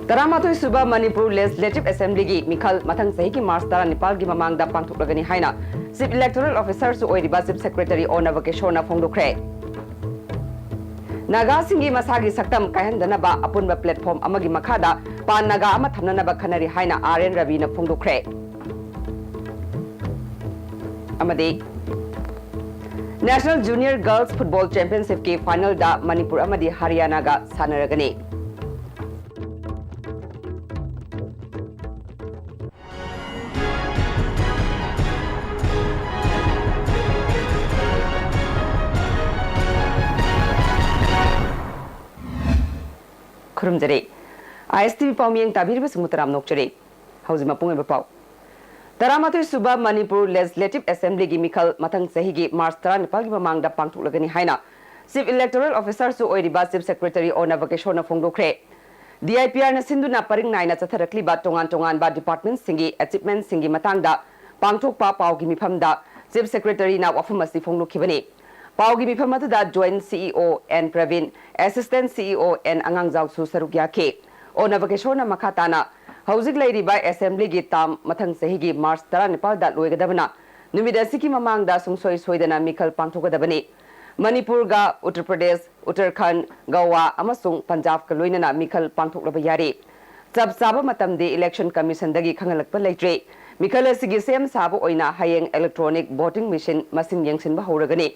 Taramatoi Suba Manipur Legislative Assembly gi Mikhal Mathang Sahi ki March Tara Nepal gi Mamang da Pangthuklagani haina Chief Electoral Officer su oiriba Chief Secretary Ona Vakeshona Phongdokre Naga Singi Masagi Saktam Kahandanaba Apunba platform amagi makhada Pan Naga ama thamnanaba khanari haina RN Ravi na Phongdokre Amadi National Junior Girls Football Championship ki final da Manipur amadi Haryana ga sanaragani Kurumjari ISTV Paumiyang Tabirba Sumutaram Nokchari Hauzima Punga Bapau Taramatoi Suba Manipur Legislative Assembly gi Mikhal Mathang Sahi gi March Tara Nepal gi Mamangda Pangthuklagani haina Chief Electoral Officer su oiriba Chief Secretary Ona Vakeshona Phongdokre DIPR na sinduna paring naina chatharakliba tongan ba department singi achievement singi matangda pangthokpa pau gi mifamda Chief Secretary na wafumasi phongdokhibani Paugi Mifamatu da Joint CEO N Pravin, Assistant CEO N Angangjau Su Sarukya Ke, Ona Vakeshona Makatana, Hauzik Lady by Assembly Gitam, Mathang Sahigi, March Tara Nepal da Luigadavana, Numidasiki Mamang da Sungsoi Swedana Mikal Pangtogadavani, Manipur ga Uttar Pradesh, Uttarakhand, Goa, Amasung, Punjab Kaluinana Mikal Pangtoklabayari. Sab Saba Matamdi Election Commission dagi Kangalakpa Laitre, Mikala Sigi Sem Sabu Oina Hayeng Electronic Voting Machine Masin Yangsin Bahuragani.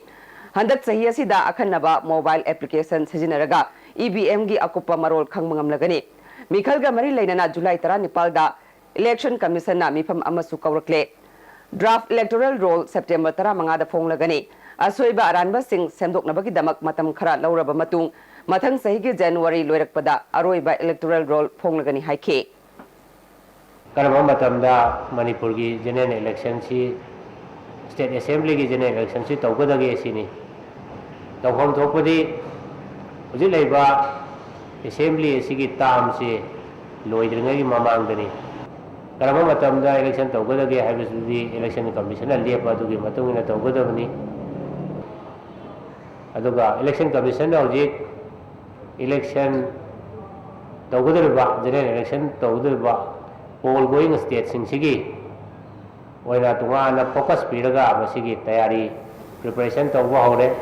Handak sahi asida akhanaba mobile application sijinaraga EVM gi akupa marol khangmangam lagani Mikhal ga mari lainana July 10 Nepal da Election Commission na mifam amasu kawrakle Draft Electoral Roll September 15 da phong lagani asoiba aranba sing semdoknabagi damak matam khara lauraba matung mathang sahi gi January loirakpada aroiba Electoral Roll phong lagani haike karama matam da Manipur gi general election si State Assembly ki general election si tawgadagi sini tawham thokpadi hujik laiba assembly sigi tam si loidringai mamangdani karama matamda election tawgadagi haibasudi election commission na lepa dugi matungina tawgadabani aduga election commission na hujik election tawgadaba general election tawgadaba poll going state sing sigi Oina tunga na focus piraga masigi tayari preparation tawwa hore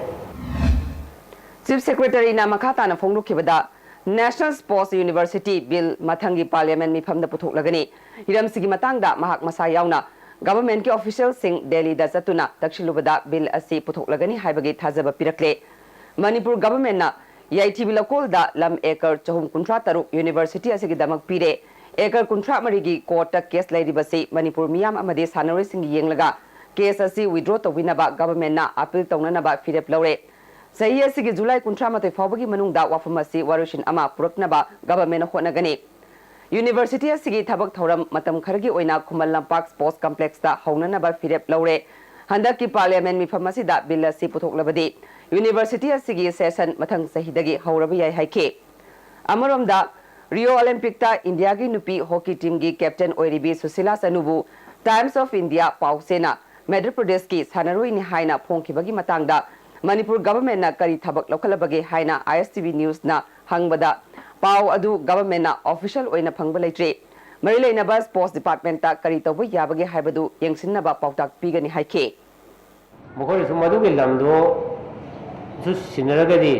Chief Secretary na makata na phongdokhibada National Sports University Bill mathangi Parliament mifamda puthoklagani hiram sigi matangda mahak masa yauna government ki official sing Delhi da chatuna takshilubada bill asi puthoklagani haibagi thajaba pirakle Manipur government na ISTV lokol da lam acre chahum kuntra taruk university asigi damak pire Ekar kuntra marigi court case lairibasi Manipur miyam amade sanari sing yenglaga case asi withdraw to winaba government na appeal tawnanaba firep laure sahi asigi July kuntra matoi fawbagi manungda wafamasi warushin ama puraknaba government hotnagani University asigi thabak thoram matam khargi oina Khumal Lampak Sports Complex da hawnanaba firep laure handaki parliament mifamasi da bill asi puthoklabadi University asigi session mathang sahidagi hawraba yai haike amaromda Rio Olympic ta India ki nupi hockey team ki captain oiribi Susila Sanubu Times of India pausena Madhya Pradesh ki sanaroi ni haina phongkhibagi matangda Manipur government na kari thabak lokhalabagi haina ISTV news na hangbada pau adu government na official oina phangba leitre marilena ba sports department ta kari tawba yabagi haibadu yengsinnaba pautak pigani haike mokoi sumadu ki lamdo su sinaragadi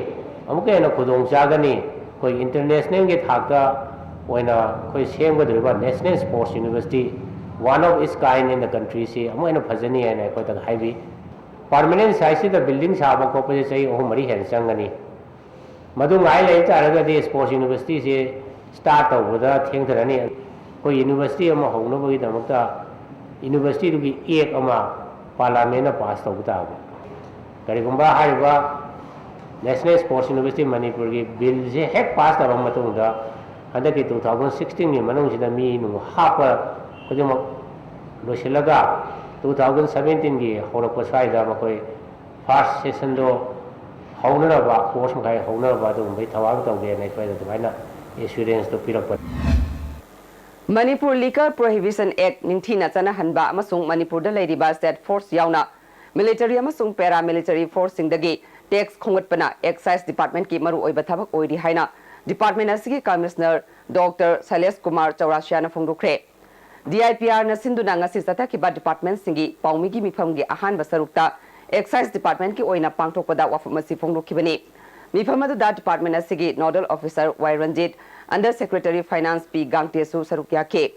amuke na khudong chagani koi international ke thakta oina koi semgadriba National Sports University one of its kind in the country se amoina phajani ena koi tak haibi permanent size the building saba ko pe sei oh mari hen changani madu ngai lai taraga de sports university se start tawda thengtharani koi university ama hongno bagi damakta university du ki ek ama parliament na pass tawda kari gumba haiba National Sports University Manipur ki bill je hek pass ta ram matungda handa ki 2016 ni manung sida mi nu hapa kojoma losilaga 2017 ki horako saida makoi first session do haunara ba course mai haunara ba do mai thawang tawde nai pai da baina assurance to pirak Manipur Liquor Prohibition Act ningthina chana hanba amasung Manipur da leiriba state force yauna military amasung paramilitary force singdagi tax khongatpana excise department ki maru oiba thabak oiri haina department asigi commissioner Dr. Sailesh Kumar Chaurasiana Fongdokre. DIPR na sinduna ngasi sathakhiba department singi paumigi mifamgi ahanba sarukta Excise Department ki oina pangthokpada wafam asi fongdokhibani. Mifam aduda department asigi nodal officer Y Ranjit, under secretary finance P Gangtesu sarukya ke.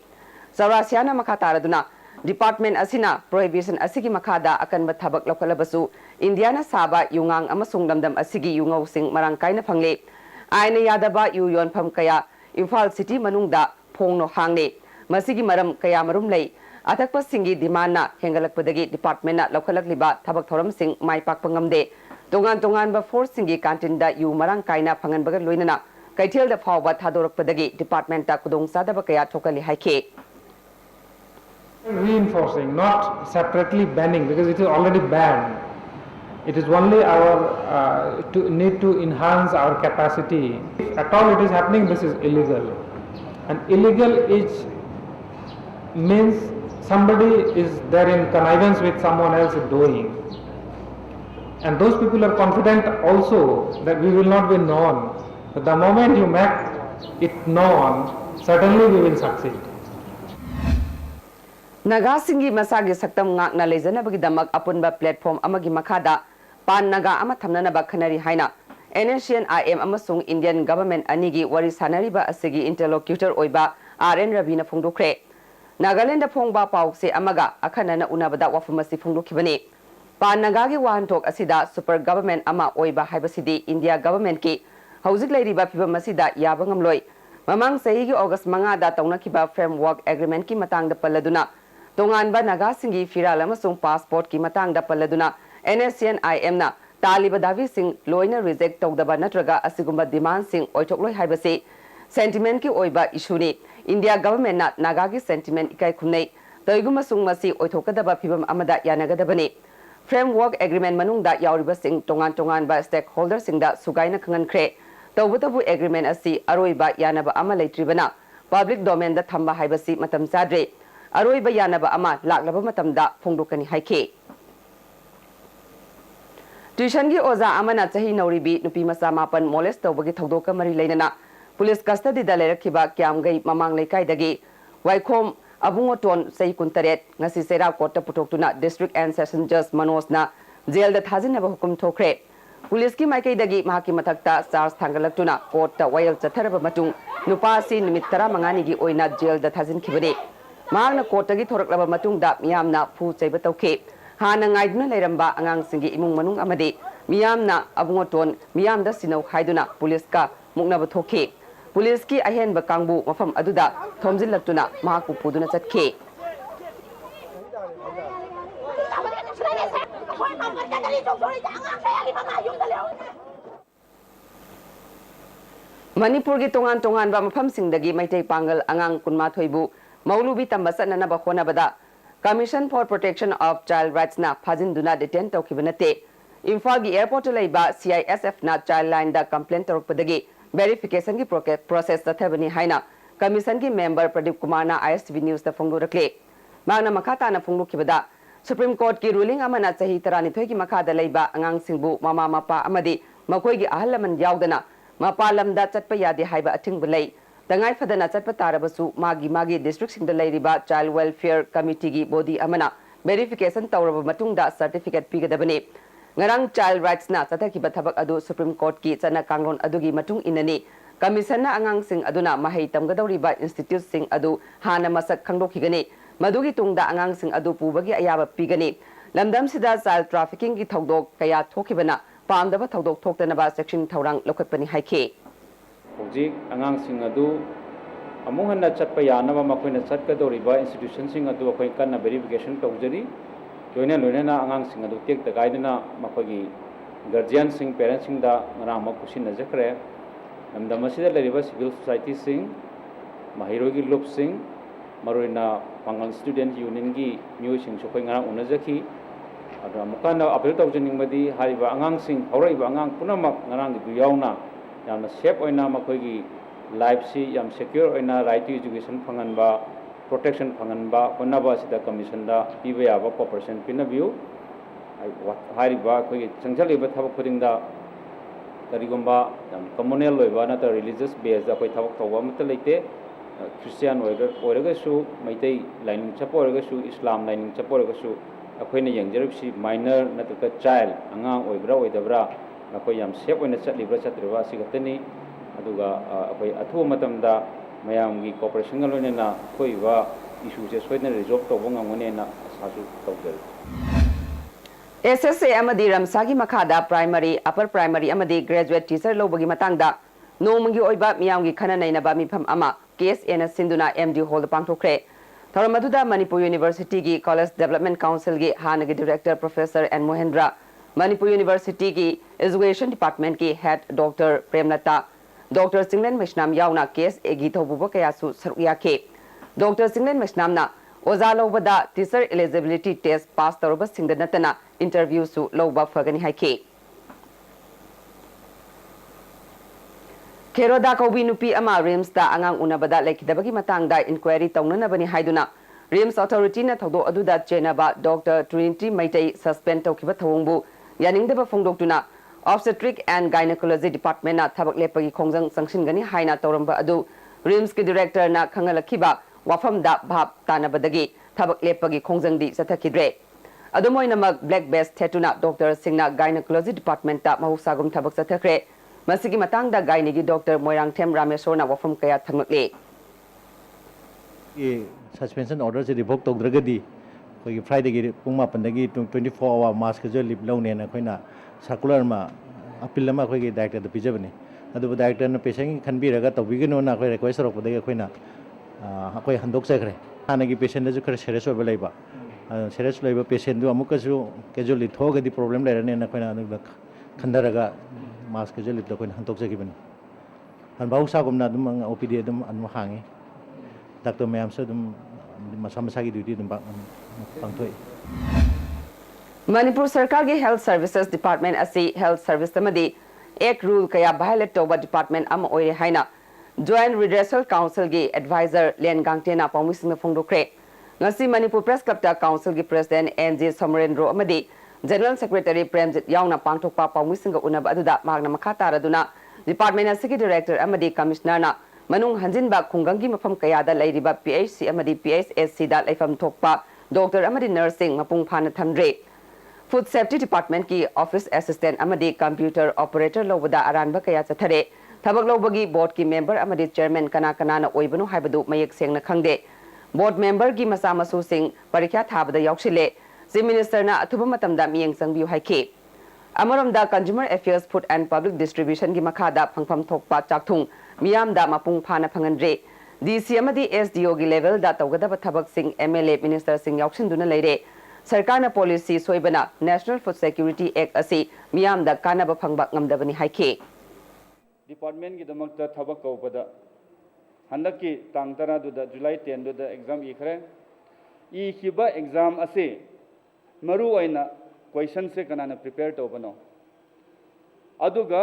Chaurasiana makha taraduna department asina prohibition asigi makhada akanba thabak laukalabasu Indiana saba yungang amasung damdam asigi yungau sing marangkaina phangle. Aina yadaba yu yonpham kaya Imphal City manungda phongno hangne. Masigi maram kaya marum lay athakpa singi dimana hengalakpadagi department na laukalakliba thabak thoram sing mai pakpa ngamde tongan tongan ba force singi canteen da yu marang kaina phanganbaga loinana kaithel da phawba thadorakpadagi department ta kudong sadaba kaya thokali haike. Reinforcing, not separately banning, because it is already banned. It is only our need to enhance our capacity. If at all it is happening, this is illegal. And illegal is means somebody is there in connivance with someone else doing. And those people are confident also that we will not be known. But the moment you make it known, certainly we will succeed. Naga singi masagi saktam ngak na lezana bagi damak apunba platform amagi makada pan naga ama thamnana ba khanari haina NSCN IM amasung Indian government anigi wari sanariba asigi interlocutor oiba RN Ravina Fongdokre. Nagaland phongba paukse amaga akhanana unabada wafamasi fongdokhibani. Pan nagagi wahantok asida super government ama oiba haibasidi India government ki hauzik leiriba phibam asida yaba ngamloi. Mamang sahigi August manga da taunakhiba framework agreement ki matangda palladuna tonganba naga singi firal amasung passport ki matangda palladuna NSCN IM na taliba davi sing loina reject tawdaba natraga asigumba demand sing oithokloi haibasi sentiment ki oiba issue ni India government na naga ki sentiment ikai khumnei toiguma sung masi oithokadaba phibam amada yanagadabani framework agreement manungda yauriba sing tongan ba stakeholder singda sugaina khangankre tawbutabu agreement asi aroiba yanaba ama leitribana public domain da thamba haibasi matam sadre aroiba yanaba ama laklaba matamda phongdokani haike. Tuition gi oza amana chahi nauribi nupi masa mapan molest tawbagi thawdoka mari leinana police custody da lerakhiba kyamgai mamang leikai dagi waikhom abungoton sei kuntaret ngasi sera court ta putoktuna district and session judge Manoj na jail da thajinaba hukum thokre police ki maikai dagi mahaki mathakta charge thangalaktuna court ta wayal chatharaba matung nupa si nimit 15 gi oina jail da thajin khibani mahakna court gi thoraklaba matung da miyamna phu cheiba tawke hana ngaiduna leiramba angang singi imung manung amade miyamna abungoton miyamda sinau haiduna police ka muknaba thoke police ki ahenba kangbu mafam aduda thomjillatuna mahaku puduna chatke Manipur gi tongan ba mafam singdagi maitai pangal angang kunma thoibu maulubi tamba sanana ba khona bada Commission for Protection of Child Rights na phajinduna detain tawkibanate Imphal gi airport laiba CISF na child line da complaint tarukpadagi verification ki process tathabani haina commission ki member Pradeep Kumar na ISTV news da phongdorakle magna makhata na phongdokibada Supreme Court ki ruling amana chahi 12 ki makhada laiba angang singbu mama mapa amadi makoi gi ahalaman yaudana mapa lamda chatpa yade haiba athingbu lai dangai fadana chatpa tarabasu magi district singda lairiba child welfare committee gi body amana verification tawraba matungda certificate pigadabani ngarang child rights na chathaki bathabak adu Supreme Court ki chana kanglon adugi matung inani commission na angang sing aduna mahai tamgadawriba institute sing adu hana masak khangdokhigani madugi tungda angang sing adu pubagi ayaba pigani lamdam sida child trafficking ki thodok kaya thokibana pamdaba thodok thoktanaba section thorang lokhatpani haike Hojik angang sing adu amung hanna chatpa yanaba makoina chatkadoriba institution sing adu akoi kanna verification tawjari loina angang sing adu tek ta gaidana makogi guardian sing parents sing da rama kusin najakre namdam asida leriba civil society sing mahirogi lob sing maroina pangal student union gi myu sing sokoi ngarang unajaki adu amukana apel tawjning madi hariba angang sing horaiba angang punamak ngarang gi yauna yamna safe oina makogi life si yam secure oina right to education phanganba protection phanganba honaba sida commission da piba yaba cooperation pinabiu hariba kogi changjaliba thaba khudingda ꯀꯔꯤꯒꯨꯝꯕ communal ꯑꯣꯏꯕ ꯅꯠꯇ꯭ꯔꯒ religious ꯕꯦꯁꯗ ꯑꯩꯈꯣꯏ ꯊꯕꯛ ꯇꯧꯕ ꯑꯃꯠꯇ ꯂꯩꯇꯦ Christian ꯑꯣꯏꯔꯒꯁꯨ ꯃꯩꯇꯩ ꯂꯥꯏꯅꯤꯡ ꯆꯠꯄ ꯑꯣꯏꯔꯒꯁꯨ ꯏꯁꯂꯥꯝ ꯂꯥꯏꯅꯤꯡ ꯆꯠꯄ ꯑꯣꯏꯔꯒꯁꯨ ꯑꯩꯈꯣꯏꯅ ꯌꯦꯡꯖꯔꯤꯕꯁꯤ ꯃꯥꯏꯅꯔ ꯅꯠꯇ꯭ꯔꯒ ꯆꯥꯏꯜ ꯑꯉꯥꯡ ꯑꯣꯏꯕ꯭ꯔꯥ ꯑꯣꯏꯗꯕ꯭ꯔꯥ ꯑꯩꯈꯣꯏ ꯌꯥꯝ ꯁꯦꯞ ꯑꯣꯏꯅ ꯆꯠꯂꯤꯕ꯭ꯔꯥ ꯆꯠꯇ꯭ꯔꯤꯕ꯭ꯔꯥ ꯑꯁꯤ ꯈꯛꯇꯅꯤ ꯑꯗꯨꯒ ꯑꯩꯈꯣoi ꯑꯊꯨꯕ ꯃꯇꯝꯗ ꯃꯌꯥꯝꯒꯤ ꯀooperation ꯂꯣꯏꯅꯅ ꯊꯣꯛꯏꯕ ꯏꯁꯨꯁꯦ ꯁꯣꯏꯗꯅ ꯔꯤꯖꯣꯜꯕ ꯇꯧꯕ ꯉꯝꯒꯅꯤꯅ ꯑꯁꯥꯁꯨ ꯇꯧꯖꯔꯤ SSA amadi Ramsagi Makada primary upper primary amadi graduate teacher lobagi matangda nongmangi oiba miyamgi khana nainaba mifam ama case ena sinduna MD hall pangthokre Tharamaduda Manipur University gi College Development Council gi hanagi director Professor N Mohendra Manipur University gi Education Department ki head Dr Premlata Dr Singlen Meshnam yauna case egi thobuba kayasu saruyake Dr Singlen Meshnamna Oza lobada teacher eligibility test pass tauruba singda natana interview su loba fagani haike Keroda Kobi nupi ama Rims da angang unabada lekidabagi matangda inquiry taunanabani haiduna Rims authority na thodo aduda chenaba Dr Trinity Maitai suspend tawkiba thawongbu yaningdaba phongdoktuna obstetric and gynecology department na thabak lepagi khongjang sangsingani haina tawramba adu Rims ki director na khangalakhiba wafamda bhab tanabadagi thabak lepagi khongjangdi sathakidre adumoinamak black best thetuna Dr Singna gynecology department ta mahusagum thabak sathakre masigi matangda gainigi Dr Moirang Them Rameshwarna wafam kaya thangmakle suspension order se revoke tawdragadi koi Friday gi pungma pandagi 24 hour mass casual leave lawne na khoina circular ma appeal ma khoi gi director da pijabani adu director na patient khanbiraga tawbigino na khoi request ro padagi khoina khoi handok chakre hanagi patient da ju khare serious oba laiba serious laiba patient du amuka ju casually thogadi problem lairane na khoina adu khandaraga mass casual leave da khoina handok chakibani hanbau sagumna dum OPD dum anma hangi doctor mayam se dum masagi duty dum pangthoi Manipur Sarkar gi Health Services Department asi Health Service tamadi ek rule kaya violate toba department am oire haina Joint Redressal Council gi advisor Len Gangtena pawmising phongdokre ngasi Manipur Press Club ta council gi president NJ Somerendro amadi General Secretary Premjit yauna pangthokpa pawmising unab aduda magna makha taraduna department asigi director amadi commissioner na manung hanjinba khungangi mafam kayada lairiba PHC amadi PHSC da laifam thokpa doctor amadi nursing mapung phana thamdre Food Safety Department ki office assistant amadi computer operator lobada aranba kaya chathare thabak lobagi board ki member amadi chairman kana kana na oibanu haibadu mayek sengna khangde board member ki masa masu sing parikya thabada yauksile chief minister na athuba matamda miyeng sangbiu haike amaramda Consumer Affairs Food and Public Distribution gi makhada phangpham thokpa chakthung miyamda mapung phana phangandre DC amadi SDO gi level da tawgadaba thabak sing MLA minister sing yauksinduna leire Sarkarna policy soibana National Food Security Act asi miyamda kanaba phangba ngamdabani haike department gi damakta thabak tawbada handaki tang tara duda July 10 duda exam ikhre khiba exam ase maru oina question se kanana prepare tawbano aduga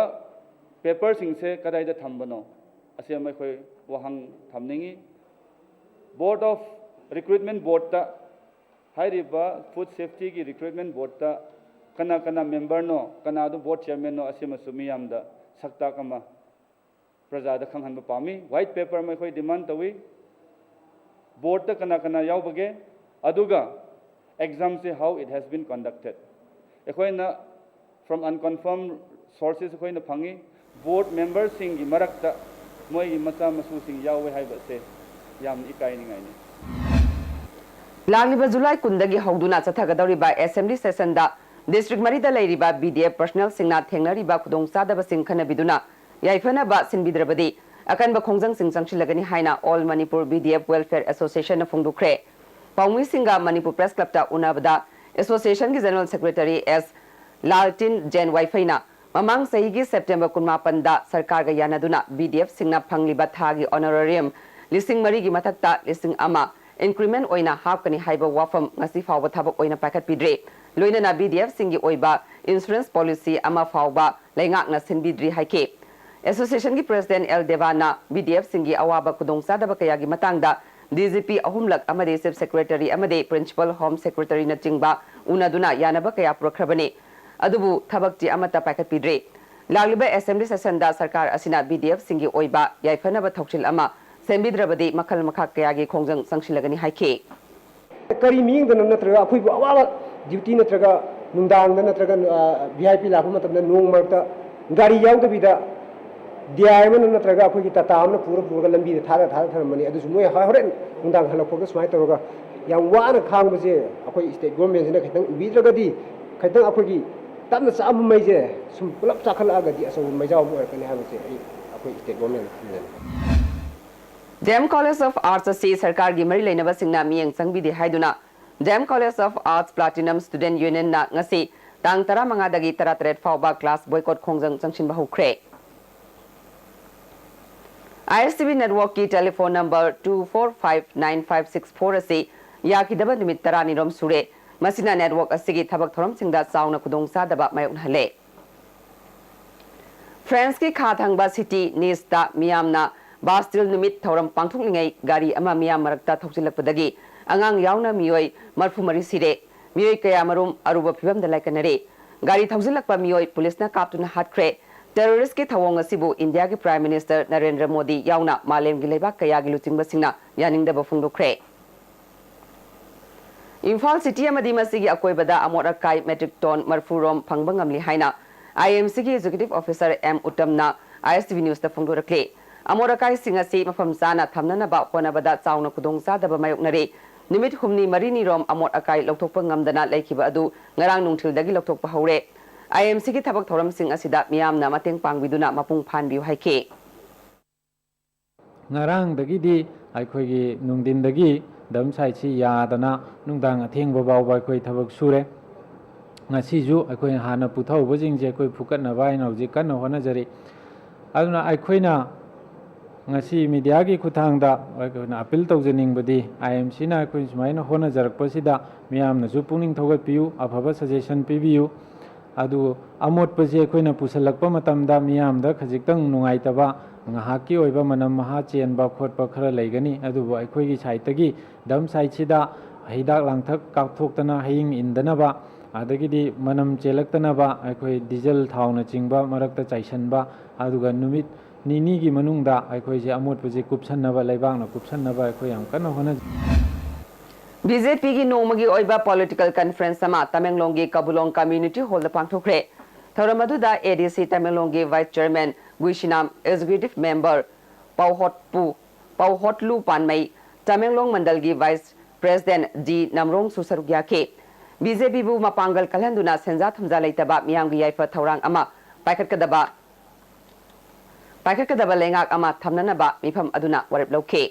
paper sing se kadaida thambano ase amai khoi wahang thamningi board of recruitment board ta hairiba food safety ki recruitment board ta kana member no kana du board chairman no asima sumiyamda sakta kama praja da khanghan pami white paper mai khoi demand tawi board ta kana yaubage aduga exam se how it has been conducted ekhoina from unconfirmed sources ekhoina phangi board members sing gi marakta moi gi macha masu sing yawe haiba se yam ikai ni ngai ni Langliba July kundagi hauduna chathagadoriba assembly session da district marida leiriba BDF personnel singna thengnariba khudong sadaba sing khanabiduna yaifana ba sinbidrabadi akanba khongjang sing changchilagani haina All Manipur BDF Welfare Association na phongdukre Pawmi Singa Manipur Press Club ta unabada association gi general secretary S Laltin Jen Waifaina mamang sahigi September 18 da sarkar ga yanaduna BDF singna phangliba thagi honorarium lising mari gi mathakta lising ama increment oina hapkani haiba wafam ngasi fawba thabak oina pakat pidre loina na BDF singi oiba insurance policy ama fawba laingak na sinbidri haike association gi president L Devana BDF singi awaba kudong sadaba kayagi matangda DGP ahumlak amade chief secretary amade principal home secretary na chingba unaduna yanaba kaya prokhrabani adubu thabakti amata pakat pidre लालिबा assembly session दा सरकार असिना BDF सिंगी ओइबा याइफनबा थौचिल अमा सेंबिद्रबदी मखल मखा कयागी खोंजंग संगशिलगनी हाइखे करी मिंगदन नत्रगा अखोइबो अवाबा duty नत्रगा नुंदांग नत्रगा VIP लाखो मतलब नोंग मरता गाड़ी याउदबिदा दियाय मन नत्रगा अखोइगी टाटा अमन पूरा पूरा लंबी थारा थारा थरमनी अदुसु मोय हरेन नुंदांग हलफोग सुमाय तरोगा याम वाना खांगबजे अखोइ स्टेट गवर्नमेंट सिना खितंग उबिद्रगदी खितंग अखोइगी तमना चाम मैजे सुम पुलप चाखलागदी असो मैजाव मोरकने हाबसे अखोइ state government DM college of arts से सरकार की मरी लेनब सिंगना मियंग संगबिदे हाइदुना DM college of arts platinum student union ना ngasi tang 15 dagi 33 fauba class boycott khongjang changchin ba hukre ISTV network की टेलीफोन नंबर 2459564 असे याकिदब निमित 10 निरोम सुरे मसिना नेटवर्क असिगी थबक थोरम सिंगदा चाउना खुदोंग सादबा मायोनहले फ्रांस की खाथंगबा सिटी निस्ता मियामना बास्टिल निमित थौरम पांथोकलिंगै गाड़ी अमा मियाम मरक्ता थौचिलकपदगी अंगांग यावना मियोय मरफुमरी सिरे मियोय कया मरुम अरुब फिबम दलाइकनरे गाड़ी थौजिलकपा मियोय पुलिसना कापतुना हाटख्रे टेररिस्ट के थवोंग असिबु इंडिया के प्राइम मिनिस्टर नरेंद्र मोदी यावना मालेम की लेबा कया की लुचिंगबसिंगना यानिंगदब फुंगदोख्रे इम्फाल सिटी अमदी मसिगी अकोइबदा अमोरकाई मेट्रिक टन मरफुरोम फंगबंगमली हाइना आईएमसी की एग्जीक्यूटिव ऑफिसर एम उत्तमना ISTV न्यूज़ दा फुंगदोरक्ले अमोरकाई सिंगसी मफम साना थमननबा होनबदा चाउना खुदोंग सादबा मायोकनरे निमित हुमनी मरीनी रोम अमोर अकाई लौथोकपा ngamdana लेखिबा अदु ngarang nungthildagi लौथोकपा हौरे IMC की थबक थौरम सिंग असिदा मियामना मतेंग पांगबिदुना मपुंग फानबिउ हाइखे ngarang dagi di aikhoigi nungdindagi dam sai chi yadana nungdang atheng babaw ba koi thabak sure ngasi ju aikoi hana puthau bojing je koi phukat na bai nau ji kan hona jari aduna aikoina ngasi media gi kuthang da aikona appeal tawjening badi IMC na aikoi sumaina hona jarak pasida miyam na ju pungning thogat piu afaba suggestion pibiu adu amot pase aikhoina pusalakpa matamda miyam da khajiktang nungai taba ngahaki oiba manam maha chen ba khotpa khara leigani adu bo aikoi gi saitagi dam sai chida hidak langthak kakthok tana hing indana ba adagidi manam chelaktana ba aikoi diesel thauna chingba marakta chaisanba aduga numit nini gi manungda aikoi je amot pase kupsanna ba leibang na kupsanna ba aikoi am kana hona BJP की नोमगी ओइबा political conference समा तमेंगलोंग की Kabulong community hall द पांगथोखरे थौरमदुदा ADC Tamenglong की vice chairman गुइशिनाम executive member Pauhotlu Panmei Tamenglong मंडल की वाइस प्रेसिडेंट डी नमरोंग सुसरुग्या के BJP बु मपांगल कलहंदुना सेंजा थमजा लेतबा मियांग की याइफा थौरांग अमा पाइखटकदबा लेंगाक अमा थमननबा मिफम अदुना वरप लौखे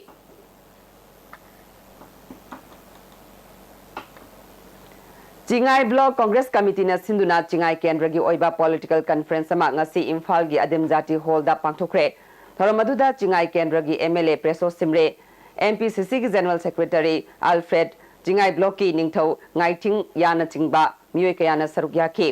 चिंगाई ब्लॉक कांग्रेस कमिटी ने सिंधुना चिंगाई केंद्र की ओइबा पॉलिटिकल कॉन्फ्रेंस अमा ngasi इंफाल की अदिम जाति हॉल दा पांगथोखरे थरमदुदा चिंगाई केंद्र की MLA प्रेसो सिमरे MPCC की general secretary Alfred Chingai block की निंगथौ ngaithing याना चिंगबा मियोय कयाना सरुग्या के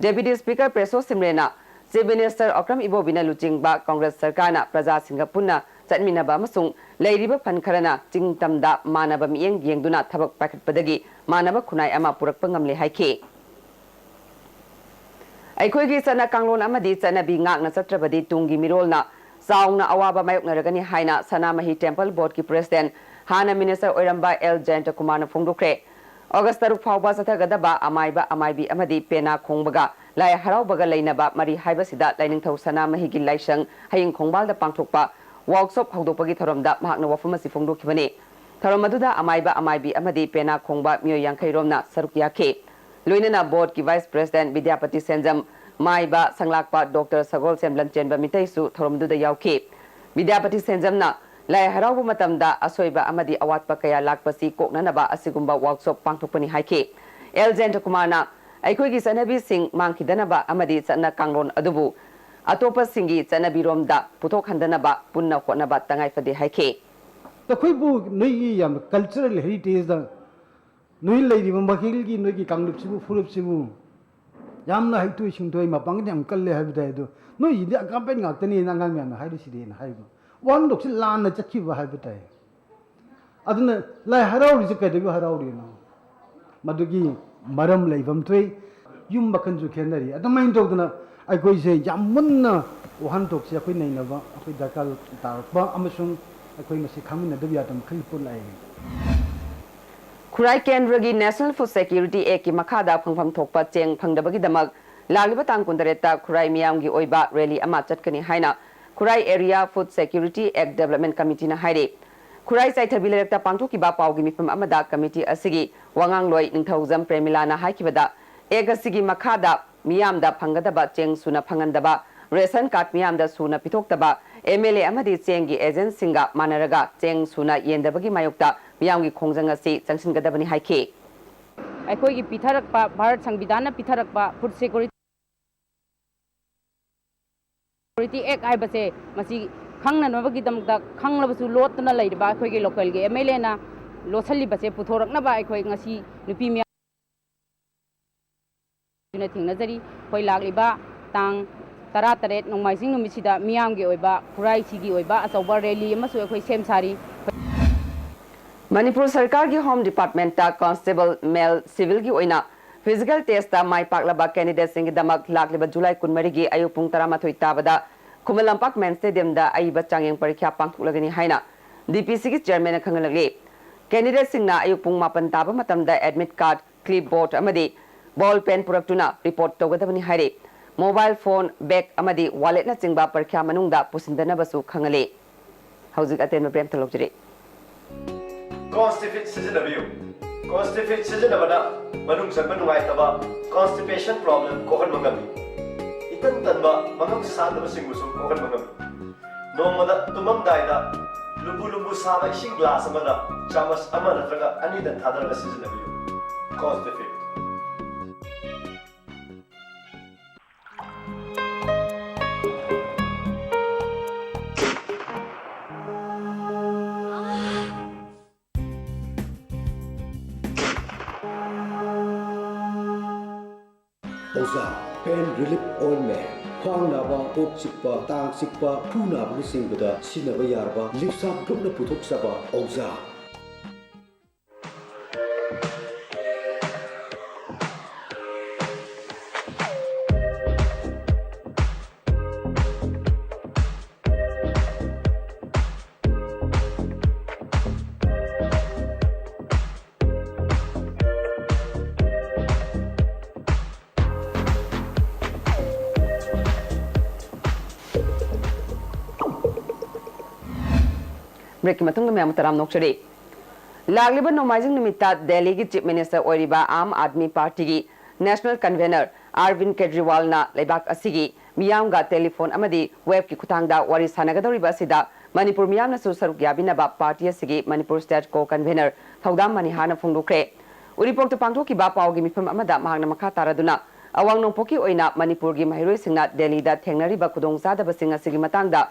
डेप्यूटी स्पीकर प्रेसो सिमरेना चीफ मिनिस्टर अक्रम इबोबिना लुचिंगबा कांग्रेस सरकारना प्रजा सिंगा पुन्ना चटमिनबा अमसुंग लेरिबा फनखरना चिंगतमदा मानबा मियेंग येंगदुना थबक पाखटपदगी मानबा खुनाई अमा पुरकपा ngamle हाइखे अखोइगी चना कांगलोन अमदी चनबी ngakna चत्रबदी Tungi मिरोलना Chowna अवाबा मायोकनरगनी हाइना Sanamahi temple board की प्रेसिडेंट हाना मिनिस्टर ओइरंबा एल जयंत कुमार फोंदोखरे अगस्त 3 फाउबा चथगदबा अमाइबा अमाइबी अमदी पेना खोंबगा लाई हराउबगा लेनबा मरी हाइबसिदा लाइनिंगथौ सनामही की लाइसंग हयिंग खोंबालदा पांगथोकपा वर्कशॉप हौदोपगी थरमदा महकना वफमसी फोंदोखिबने थरमदुदा अमाइबा अमाइबी अमदी पेना खोंबा मियो यांखैरोमना सरुक याखे लोइनना बोर्ड की वाइस प्रेसिडेंट विद्यापति सेंजम माइबा संगलाकपा डॉक्टर सगोल सेमलन चेंबा मितैसु थरमदुदा यावखे विद्यापति सेंजमना लाई हराउबा मतमदा असोइबा अमदी अवातपा कया लाकपसी कोकननबा असिगुंबा वर्कशॉप पांगथोकपनि हाइखे एल जयंत कुमारना अखोइगी सनबी सिंह मांखिदनबा अमदी चना कांगलोन अदुबु अतोपा सिंगी चनबीरोमदा पुथोक हंदनबा पुन्ना होनबा तंगाई फदे हाइखे तखोइबु नोई याम कल्चरल हेरिटेज दा नोई लेरिबा मखिलगी नोई कांगलुपसिबु फुलुपसिबु यामना हाइतु सिंथोइ मपांग याम कल्ले हाइबदाय दो नोई इदि अकापेन गाक्तनी नांगाम याना हाइरिसिदे ना हाइबु वन दोक्सि लान चखिबा हाइबताय अदुना लाई हराउरि जे कदेबु हराउरि ना मदुगी मरम लेबम थोइ ꯌꯨꯝ ꯃꯈꯟꯁꯨ ꯈꯦꯠꯅꯔꯤ ꯑꯗꯨꯃꯥꯏꯅ ꯇꯧꯗꯅ ꯑꯩꯈꯣꯏꯁꯦ ꯌꯥꯝ ꯃꯨꯟꯅ ꯋꯥꯍꯟꯊꯣꯛꯁꯦ ꯑꯩꯈꯣꯏ ꯅꯩꯅꯕ ꯑꯩꯈꯣꯏ ꯗꯔꯀꯥꯔ ꯇꯥꯔꯛꯄ ꯑꯃꯁꯨꯡ ꯑꯩꯈꯣꯏ ꯃꯁꯤ ꯈꯪꯃꯤꯟꯅꯗꯕ ꯌꯥꯗꯕ ꯃꯈꯩ ꯄꯨꯜꯂꯛꯑꯦ खुराई केंद्र की नेशनल फूड सिक्योरिटी एक्ट की मखादा फंगफम थोकपा चेंग फंगदबगीदमक लागिबा तांग कुंदरेता खुराई मियाम की ओइबा रैली अमा चटकनी हाइना Khurai area food security act development committee ना हाइरे खुराई चाइथबी लेरक्ता पांगथोकिबा पावगी मिफम अमदा कमिटी असिगी वांगांगलोय निंगथौजम प्रेमिलाना हाइकिबदा एग असिगी मखादा मियामदा फंगदबा चेंग सुना फंगंदबा रेशन कार्ड मियामदा सुना पिथोक्तबा एमएलए अमदी चेंगी एजेंट सिंगा मानरगा चेंग सुना येंदबगी मायोक्ता मियामगी खोंजंग असि चंगसिनगदबनी हाइखे अखोई पिथरक भारत संविधान पिथरक फूड सिक्योरिटी एक्ट है मसी खंगनबगीदमक खंगलबसु लोटना लेरबा अखोई लोकल के एमएलए ना लोसलिबसे पुथोरकनबा अखोई ngasi नुपी मिया जुने थिंगनजरी अखोई लागलिबा तांग तरा तरेत नोंमाइसिंग नुमिसिदा मियामगी ओइबा खुराई सिगी ओइबा अचौबा रैली अमसु अखोई सेम सारी मणिपुर सरकार की home department constable male civil की ओइना फिजिकल टेस्ट माई पाकलबा कैंडिडेट सिंह दमक लाकलिबा जुलाई 12 की अयुक पुंग 13 ताबदा खुमल लंपाक मेन स्टेडियम दा अइबा चांगेंग परीक्षा पांगथुकलगनी हाइना डीपीसी की चेयरमैन खंगलगले कैंडिडेट सिंहना अयुक पुंग 9 ताबा मतमदा एडमिट कार्ड क्लिप बोर्ड अमदी बॉल पेन पुरक्तुना रिपोर्ट तौगदबनी हाइरे मोबाइल फोन बैग अमदी वॉलेट ना चिंगबा परीक्षा मनुंगदा पुसिंदनबसु खंगले हौजिक अतेन प्रेम तलौजरे Constipate sizinabio. Constipate sizinabana manung sanba nungaitaba constipation problem kohan mangami. Itan tanba mangam sandaba singusum kohan mangami. Nomada tumam daida lubu saba ising glass amada chamas amana traga anidan thadaraga sizinabio. Constipate. Oza Pain Relief Ointment Khwang naba kok chikpa tang chikpa thu naba singbuda sinaba yarba lipsa grupna puthok saba Oza break की मतुंग में अमतराम नोक्चरी लागलिबा नोमाइजिंग निमित्ता दिल्ली की chief minister ओरिबा आम आदमी party की national convener Arvind Kejriwal ना लेबाक असिगी मियामगा telephone अमदी web की खुतांगदा वारी सानगदौरिबा सिदा मणिपुर मियामना सुसरुक याबिनबा पार्टी असिगी मणिपुर स्टेट को कन्वेनर थौदाम मनिहाना फोंदोखरे उरिपोक तो पांगथोकिबा पावगी मिफम अमदा महांगना मखा तारादुना अवांग नोंपोकी ओइना मणिपुर की महिरोइसिंगना दिल्लीदा थेंगनरिबा खुदोंचादबसिंग असिगी मतंगदा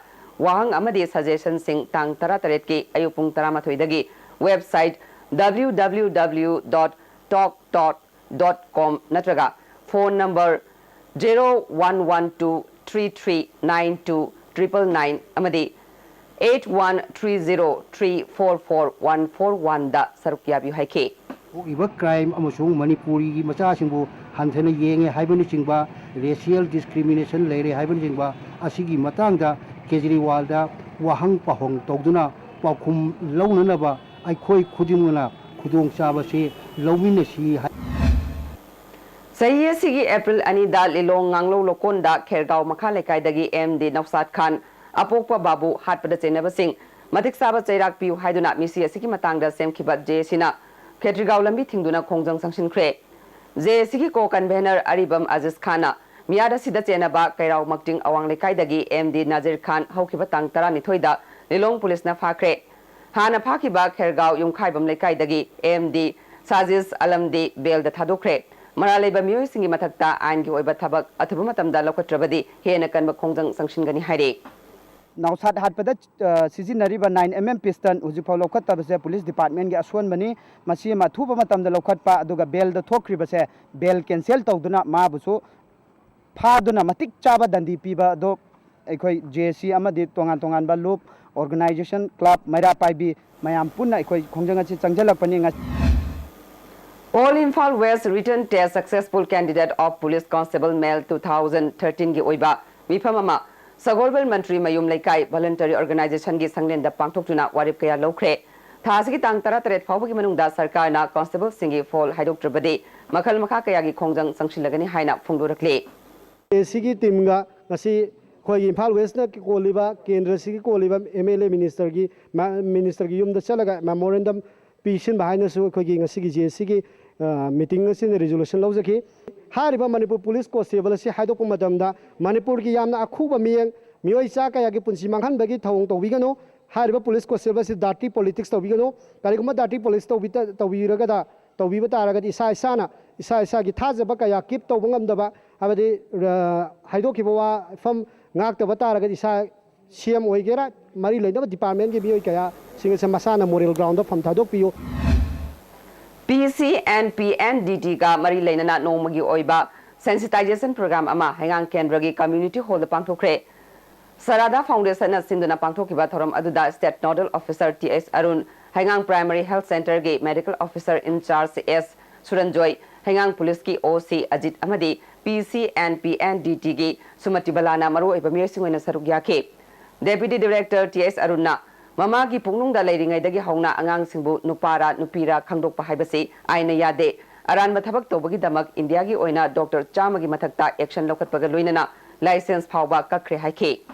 वाहंग अमदी सजेशन सिंग तांग 13 की अयुपुंग 13 वेबसाइट www.talktalk.com नत्रगा फोन नंबर 0112339299 अमदी 8130344141 दा सरुकियाबी हाइके इबा क्राइम अमसुंग मणिपुरी की मचासिंगबु हंथेना येंगे हाइबनि चिंगबा रेशियल डिस्क्रिमिनेशन लेरे हाइबनि चिंगबा असिगी मतंगदा केजरीवाल दा वाहंग पाहोंग तौदुना पाखुम लौननबा अखोई खुदिमुना खुदोंग चाबसे लौमिनसी सही सिगी अप्रैल अनिदा Lilong nganglou lokonda khergaw makha lekaidagi MD Naushad Khan अपोकपा बाबू हाटपदा चेनबसिंग मथिक साबा चैराक पिउ हाइदुना मिसी असिगी मतंगदा सेमखिबा जेसिना खेट्रिगाव लंबी थिंगदुना खोंजंग संगसिनख्रे जेसिगी को कन्वेनर अरिबम अजिज खाना मियादा सिदा चेनबा कैराव मक्टिंग अवांग लेकाइदगी MD नाजिर खान हौखिबा तांग 12 दा लिलोंग पुलिसना फाख्रे हाना फाखिबा खेरगाव युमखाइबम लेकाइदगी MD साजिज अलमदी बेलदा थादोख्रे मरालेबा मियोइसिंगी मथक्ता आइनगी ओइबा थबक अथबा मतमदा लौकट्रबदी हेना कनबा खोंजंग संगसिनगनी हाइरे नौसाद हाटपदा सिजिनरिबा 9mm पिस्टन हुजिफाव लौखत्तबसे पुलिस डिपार्टमेंट की असोन बनी मसी माथुबा मतमदा लौखत्पा अदुगा बेलदा थोख्रिबसे बेल कैंसिल तौदुना माबुसु फादुना मतिक चाबा दंदी पीबा दो अखोई जेसी अमदी तोंगान तोंगान बा लूप ऑर्गेनाइजेशन क्लब मैरा पाइबी मयाम पुन्ना अखोई खोंजंग अछि चंगजलपनी All Imphal West Written Test Successful Candidate of Police Constable Male 2013 gi oiba mifam ama Sagolbel Mantri Mayum Laikai Voluntary Organization gi sanglenda pangthokjuna warip kaya lokre thasigi tang tara tret phawgi manungda sarkar na constable singi fall haidoktrabadi makhal makha kaya gi khongjang sangshilagani haina phongdorakle sigi timga ngasi khoi Imphal West na koliba kendra sigi koliba MLA minister gi yumda chalaga memorandum pishin bahaina su khoi gi ngasi gi JC gi meeting sin resolution lawjaki hariba Manipur police constable si haidokpa matamda Manipur gi yamna akhuba miyeng mioi cha kaya gi punsi manghan bagi thawong tawbigano hariba police constable si dirty politics tawbigano kariguma dirty politics tawbiraga da tawbiba taraga isa gi thajaba kaya keep tawbangamdaba abadi haidokiba wa fam ngaktaba taraga isa CM oigera mari leidaba department gi mioi kaya singa masana moral ground da fam thadok piyo PC and PNDT ga mari leinana nongmagi oiba sensitization program ama hangang kendra gi community hall da pangthokre Sarada Foundation na sinduna pangthokiba thoram aduda state nodal officer TS Arun hangang primary health center gi medical officer in charge S Suranjoy hangang police ki OC Ajit amadi PC and PNDT gi Sumati Balana maru oiba miyosingoina saruk yake Deputy Director TS Arunna Mamagi pungnungda leiringaidagi hauna angang singbu nupara nupira khangdokpa haibasi aina yade aran mathabak tobagi damak India gi oina Dr. Chamagi mathakta action lokatpaga loinana license phawba kakre haike